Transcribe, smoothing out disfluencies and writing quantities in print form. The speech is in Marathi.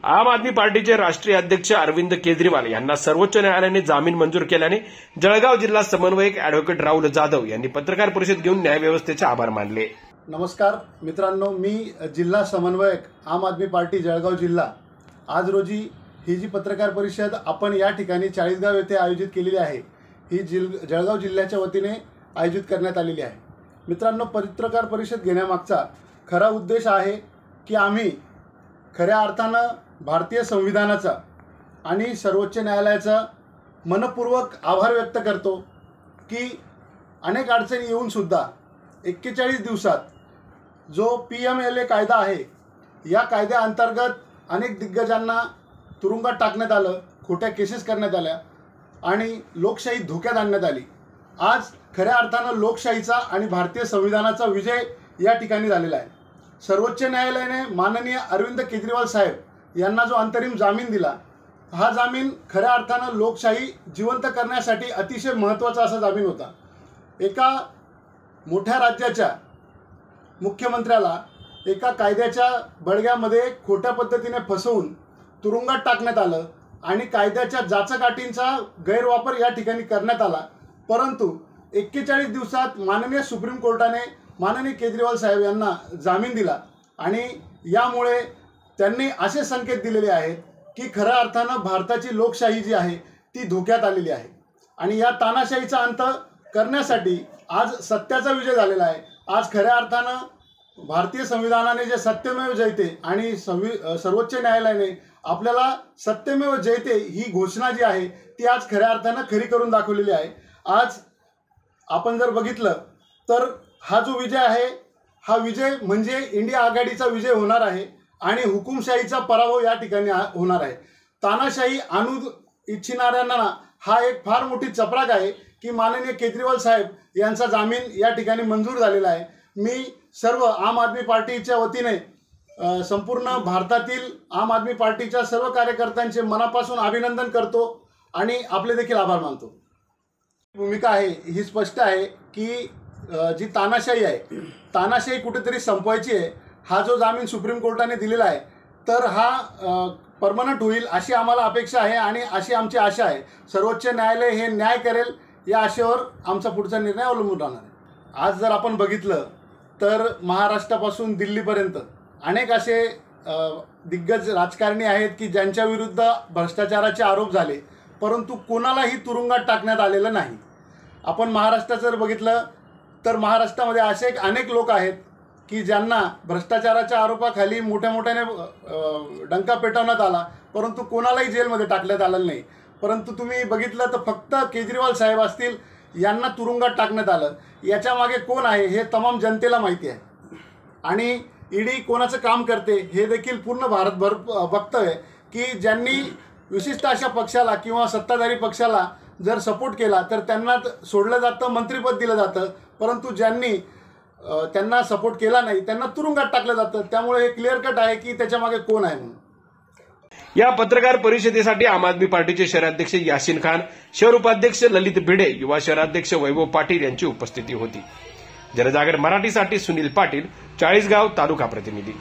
आम आदमी पार्टीचे राष्ट्रीय अध्यक्ष अरविंद केजरीवाल यांना सर्वोच्च न्यायालयाने जामीन मंजूर केल्याने जळगाव जिल्हा समन्वयक अॅडव्होकेट राहुल जाधव यांनी पत्रकार परिषद घेऊन न्यायव्यवस्थेचे आभार मानले। नमस्कार मित्रांनो, मी जिल्हा समन्वयक आम आदमी पार्टी जळगाव जिल्हा। आज रोजी ही जी पत्रकार परिषद आपण या ठिकाणी चाळीसगाव येथे आयोजित केलेली आहे, ही जळगाव जिल्ह्याच्या वतीने आयोजित करण्यात आलेली आहे। मित्रांनो, पत्रकार परिषद घेण्यामागचा खरा उद्देश आहे की आम्ही खऱ्या अर्थानं भारतीय संविधानाचा आणि सर्वोच्च न्यायालयाचा मनपूर्वक आभार व्यक्त करतो की अनेक अडचणी येऊन सुद्धा 41 दिवसात जो PMLA कायदा आहे, या कायद्याअंतर्गत अनेक दिग्गजांना तुरुंगात टाकण्यात आलं, खोट्या केसेस करण्यात आल्या आणि लोकशाही धोक्यात आणण्यात आली। आज खऱ्या अर्थानं लोकशाहीचा आणि भारतीय संविधानाचा विजय या ठिकाणी झालेला आहे। सर्वोच्च न्यायालयाने माननीय अरविंद केजरीवाल साहेब यांना जो अंतरिम जामीन दिला, हा जामीन खऱ्या अर्थानं लोकशाही जिवंत करण्यासाठी अतिशय महत्त्वाचा असा जामीन होता। एका मोठ्या राज्याच्या मुख्यमंत्र्याला एका कायद्याच्या बळग्यामध्ये खोट्या पद्धतीने फसवून तुरुंगात टाकण्यात आलं आणि कायद्याच्या जाचकाठींचा गैरवापर या ठिकाणी करण्यात आला। परंतु 41 दिवसात माननीय सुप्रीम कोर्टाने माननीय केजरीवाल साहेब यांना जामीन दिला आणि यामुळे त्यांनी असे संकेत दिलेले आहेत की खऱ्या अर्थानं भारताची लोकशाही जी आहे ती धोक्यात आलेली आहे आणि या तानाशाहीचा अंत करण्यासाठी आज सत्याचा विजय झालेला आहे। आज खऱ्या अर्थानं भारतीय संविधानाने जे सत्यमेव जयते आणि सर्वोच्च न्यायालयाने आपल्याला सत्यमेव जयते ही घोषणा जी आहे ती आज खऱ्या अर्थानं खरी करून दाखवलेली आहे। आज आपण जर बघितलं तर हा जो विजय आहे, हा विजय म्हणजे इंडिया आघाडीचा विजय होणार आहे आणि हुकुमशाहीचा पराभव या ठिकाणी होणार आहे। तानाशाही आणू इच्छिणाऱ्यांना हा एक फार मोठी चपराक आहे की माननीय केजरीवाल साहेब यांचा जामीन या ठिकाणी मंजूर झालेला आहे। मी सर्व आम आदमी पार्टीच्या वतीने संपूर्ण भारतातील आम आदमी पार्टीच्या सर्व कार्यकर्त्यांचे मनापासून अभिनंदन करतो आणि आपले देखील आभार मानतो। भूमिका आहे ही स्पष्ट आहे की जी तानाशाही आहे, तानाशाही कुठेतरी संपवायची आहे। हा जो जामीन सुप्रीम कोर्टाने दिलेला आहे तर हा परमनंट होईल अशी आम्हाला अपेक्षा आहे आणि अशी आमची आशा आहे। सर्वोच्च न्यायालय हे न्याय करेल या आशेवर आमचा पुढचा निर्णय अवलंबून राहणार आहे। आज जर आपण बघितलं तर महाराष्ट्रापासून दिल्लीपर्यंत अनेक असे दिग्गज राजकारणी आहेत की ज्यांच्या विरुद्ध भ्रष्टाचाराचे आरोप झाले, परंतु कोणालाही तुरुंगात टाकण्यात आलेलं नाही। आपण महाराष्ट्रात जर बघितलं तर महाराष्ट्रामध्ये असे अनेक लोक आहेत की ज्यांना भ्रष्टाचाराच्या आरोपाखाली मोठ्याने डंका पेटवण्यात आला, परंतु कोणालाही जेलमध्ये टाकण्यात आलेलं नाही। परंतु तुम्ही बघितलं तर फक्त केजरीवाल साहेब असतील यांना तुरुंगात टाकण्यात आलं। याच्या मागे कोण आहे हे तमाम जनतेला माहिती आहे आणि ईडी कोणाचं काम करते हे देखील पूर्ण भारतभर बघतोय की ज्यांनी विशिष्ट अशा पक्षाला किंवा सत्ताधारी पक्षाला जर सपोर्ट केला तर त्यांना सोडलं जातं, मंत्रिपद दिलं जातं, परंतु ज्यांनी त्यांना सपोर्ट केला नाही त्यांना तुरुंगात टाकलं जातं। त्यामुळे हे क्लिअर कट आहे की त्याच्या मागे कोण आहे म्हणून। या पत्रकार परिषदेसाठी आम आदमी पार्टीचे शहराध्यक्ष यासीन खान, शहर उपाध्यक्ष ललित भिडे, युवा शहराध्यक्ष वैभव पाटील यांची उपस्थिती होती। जनजागर मराठीसाठी सुनील पाटील, चाळीसगाव तालुका प्रतिनिधी।